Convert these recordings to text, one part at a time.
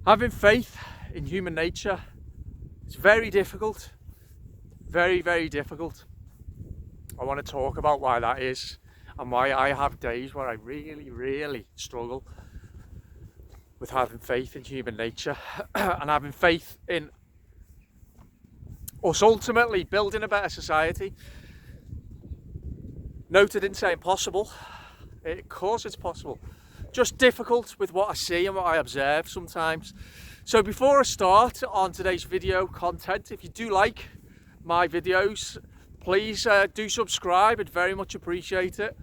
Having faith in human nature is very difficult, very, very difficult. I want to talk about why that is and why I have days where I really, really struggle with having faith in human nature and having faith in us ultimately building a better society. Note I didn't say impossible. Of course it's possible. Just difficult with what I see and what I observe sometimes. So before I start on today's video content, if you do like my videos, please do subscribe. I'd very much appreciate it.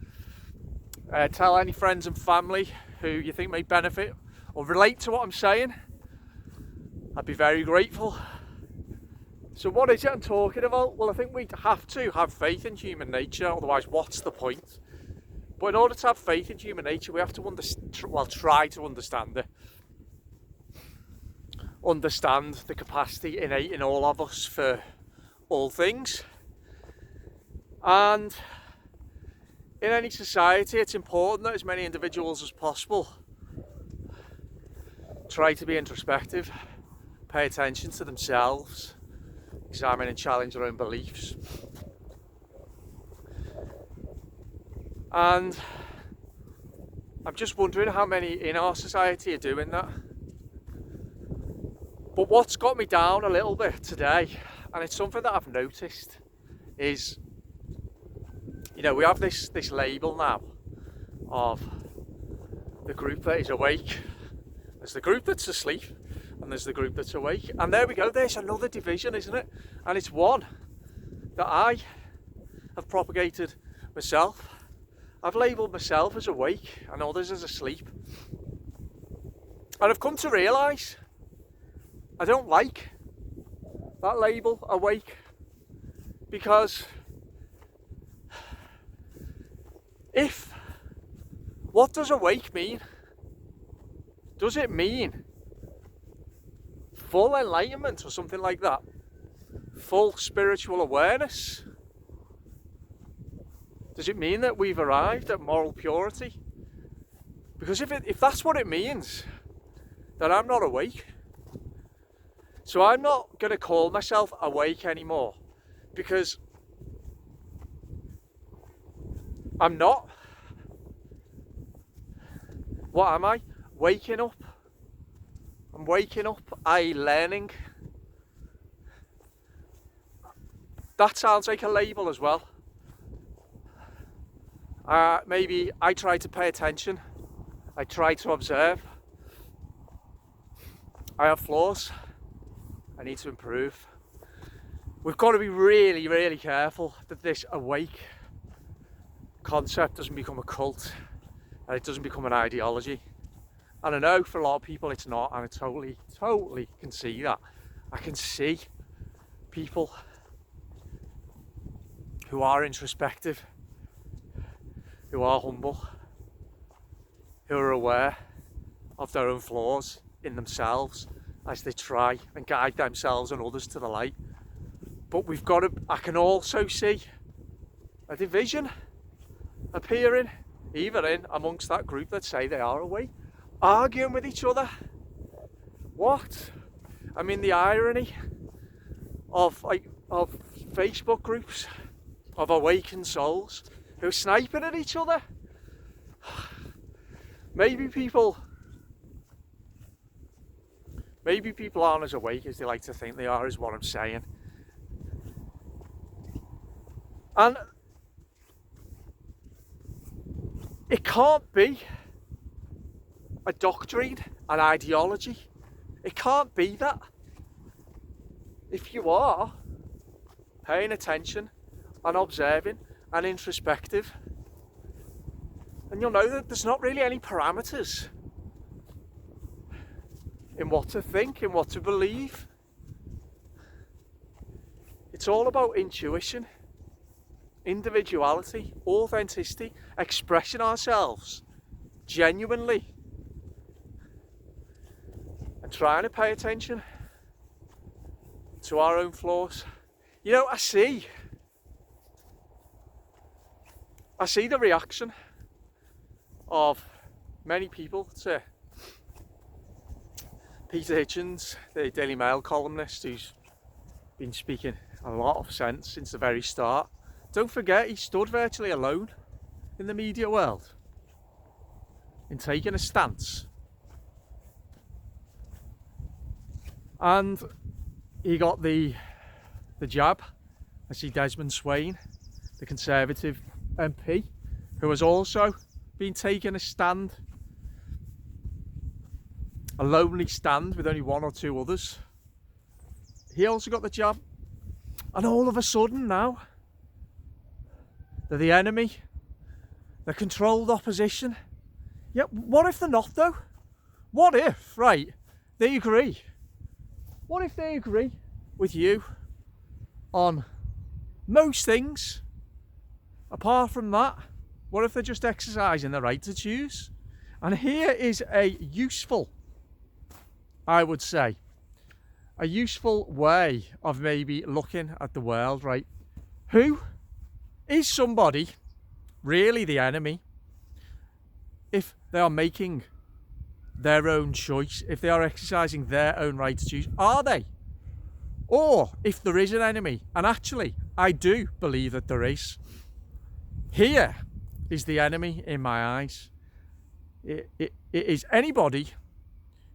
Tell any friends and family who you think may benefit or relate to what I'm saying. I'd be very grateful. So what is it I'm talking about? Well, I think we have to have faith in human nature, otherwise what's the point? But in order to have faith in human nature, we have to try to understand it. Understand the capacity innate in all of us for all things. And in any society, it's important that as many individuals as possible try to be introspective, pay attention to themselves, examine and challenge their own beliefs. And I'm just wondering how many in our society are doing that. But what's got me down a little bit today, and it's something that I've noticed, is, you know, we have this label now of the group that is awake. There's the group that's asleep, and there's the group that's awake. And there we go, there's another division, isn't it? And it's one that I have propagated myself. I've labelled myself as awake and others as asleep. And I've come to realise I don't like that label, awake, because what does awake mean? Does it mean full enlightenment or something like that? Full spiritual awareness? Does it mean that we've arrived at moral purity? Because if that's what it means, then I'm not awake. So I'm not going to call myself awake anymore, because I'm not. What am I? Waking up. I'm waking up, learning. That sounds like a label as well. Maybe I try to pay attention. I try to observe. I have flaws. I need to improve. We've got to be really, really careful that this awake concept doesn't become a cult and it doesn't become an ideology. And I know for a lot of people it's not, and I totally can see that. I can see people who are introspective, who are humble, who are aware of their own flaws in themselves as they try and guide themselves and others to the light. But I can also see a division appearing, even amongst that group that say they are awake, arguing with each other. What? I mean, the irony of Facebook groups of awakened souls who are sniping at each other. Maybe people aren't as awake as they like to think they are, is what I'm saying. And it can't be a doctrine, an ideology. It can't be that. If you are paying attention and observing and introspective, and you'll know that there's not really any parameters in what to think, in what to believe. It's all about intuition, individuality, authenticity, expressing ourselves genuinely, and trying to pay attention to our own flaws. You know, I see the reaction of many people to Peter Hitchens, the Daily Mail columnist who's been speaking a lot of sense since the very start. Don't forget, he stood virtually alone in the media world in taking a stance. And he got the jab. I see Desmond Swayne, the Conservative MP, who has also been taking a stand, a lonely stand with only one or two others. He also got the jab, and all of a sudden now they're the enemy, they're controlled opposition. Yeah, what if they're not though? What if, right, they agree? What if they agree with you on most things? Apart from that, what if they're just exercising the right to choose? And here is a useful, I would say, a useful way of maybe looking at the world, right? Who is somebody really the enemy if they are making their own choice, if they are exercising their own right to choose? Are they? Or if there is an enemy, and actually I do believe that there is, here is the enemy in my eyes. It is anybody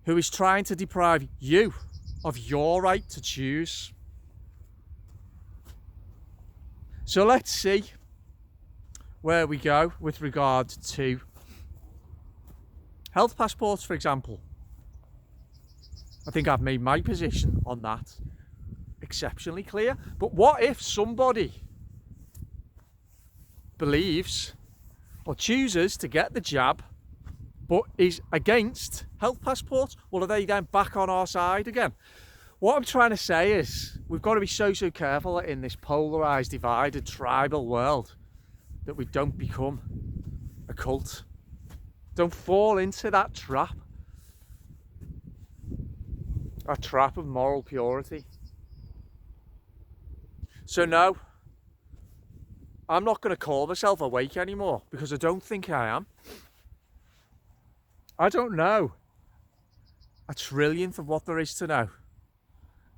who is trying to deprive you of your right to choose. So let's see where we go with regard to health passports, for example. I think I've made my position on that exceptionally clear. But what if somebody believes or chooses to get the jab but is against health passports? Well, are they then back on our side again? What I'm trying to say is we've got to be so careful in this polarised, divided, tribal world that we don't become a cult. Don't fall into that trap of moral purity. So no, I'm not going to call myself awake anymore because I don't think I am. I don't know a trillionth of what there is to know.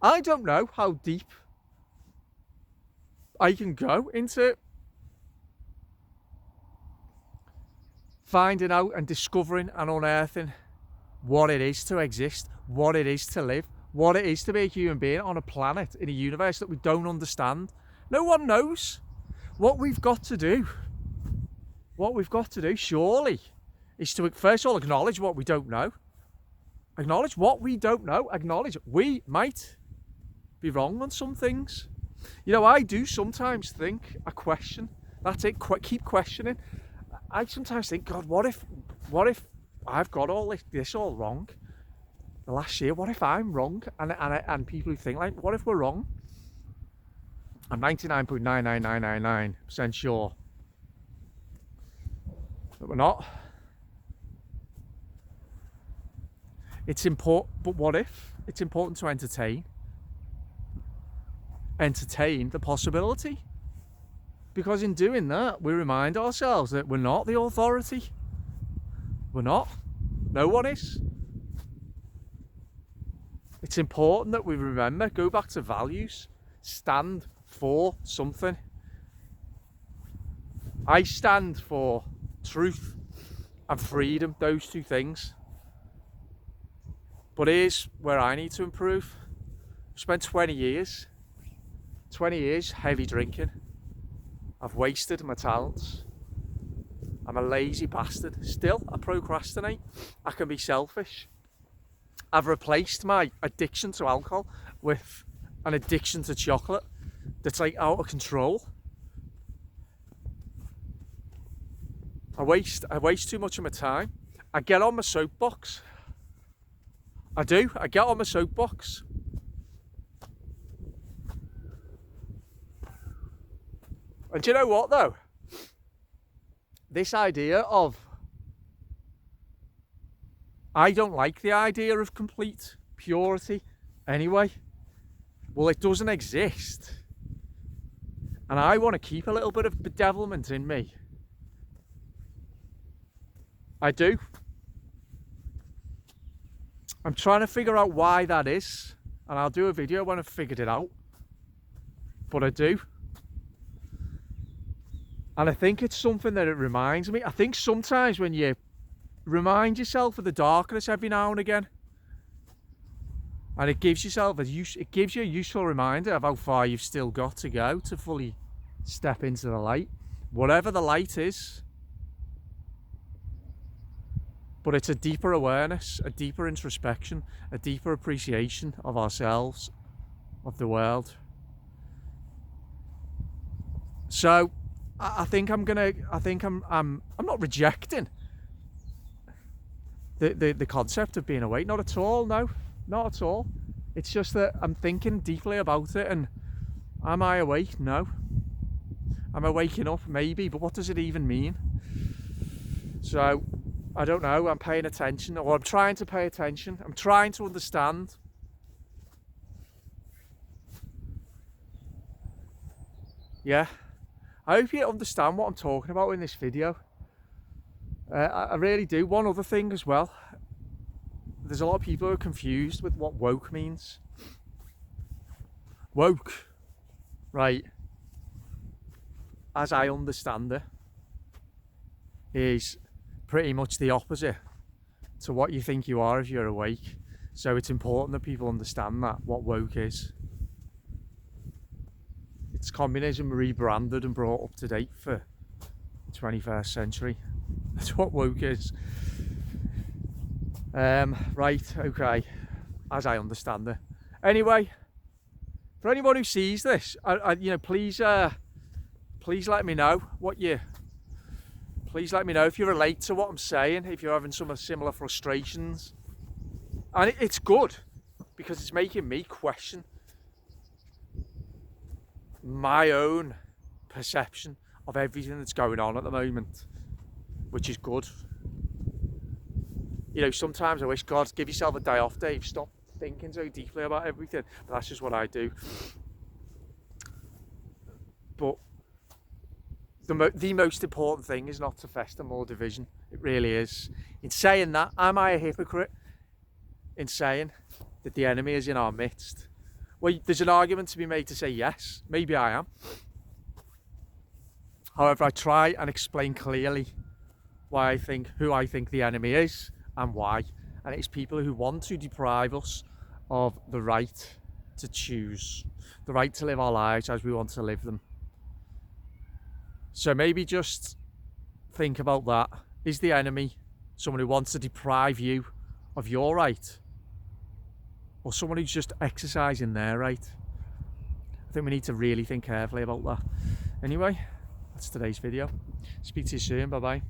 I don't know how deep I can go into finding out and discovering and unearthing what it is to exist, what it is to live, what it is to be a human being on a planet in a universe that we don't understand. No one knows. What we've got to do surely is to first of all acknowledge what we don't know. Acknowledge what we don't know. Acknowledge we might be wrong on some things. You know, I do sometimes think, I question, that's it, keep questioning. I sometimes think, God, what if I've got all this all wrong the last year? What if I'm wrong? And people who think like, what if we're wrong? I'm 99.99999% sure that we're not. It's important, but what if? It's important to entertain the possibility. Because in doing that, we remind ourselves that we're not the authority. We're not. No one is. It's important that we remember, go back to values, stand for something. I stand for truth and freedom, those two things. But here's where I need to improve. I've spent 20 years heavy drinking. I've wasted my talents. I'm a lazy bastard. Still, I procrastinate. I can be selfish. I've replaced my addiction to alcohol with an addiction to chocolate that's like out of control. I waste too much of my time. I get on my soapbox. I do. I get on my soapbox. And do you know what though? This idea of, I don't like the idea of complete purity anyway. Well, it doesn't exist. And I want to keep a little bit of bedevilment in me. I do. I'm trying to figure out why that is, and I'll do a video when I've figured it out, but I do. And I think it's something that it reminds me. I think sometimes when you remind yourself of the darkness every now and again, and it gives yourself it gives you a useful reminder of how far you've still got to go to fully step into the light, whatever the light is. But it's a deeper awareness, a deeper introspection, a deeper appreciation of ourselves, of the world. So I think I'm not rejecting the concept of being awake. Not at all, no, not at all. It's just that I'm thinking deeply about it, and am I awake? No. Am I waking up? Maybe, but what does it even mean? So I don't know. I'm paying attention, or I'm trying to pay attention. I'm trying to understand. Yeah. I hope you understand what I'm talking about in this video. I really do. One other thing as well. There's a lot of people who are confused with what woke means. Woke, right, as I understand it, is pretty much the opposite to what you think you are if you're awake. So it's important that people understand that, what woke is. It's communism rebranded and brought up to date for the 21st century. That's what woke is. Right, okay, as I understand it. Anyway, for anyone who sees this, please let me know what you. Please let me know if you relate to what I'm saying, if you're having some similar frustrations. And it's good because it's making me question my own perception of everything that's going on at the moment, which is good. You know, sometimes I wish, God, give yourself a day off, Dave. Stop thinking so deeply about everything. But that's just what I do. But the most important thing is not to fester more division. It really is. In saying that, am I a hypocrite in saying that the enemy is in our midst? Well, there's an argument to be made to say yes. Maybe I am. However, I try and explain clearly who I think the enemy is and why. And it's people who want to deprive us of the right to choose, the right to live our lives as we want to live them. So maybe just think about that. Is the enemy someone who wants to deprive you of your right? Or someone who's just exercising their right? I think we need to really think carefully about that. Anyway, that's today's video. Speak to you soon. Bye bye.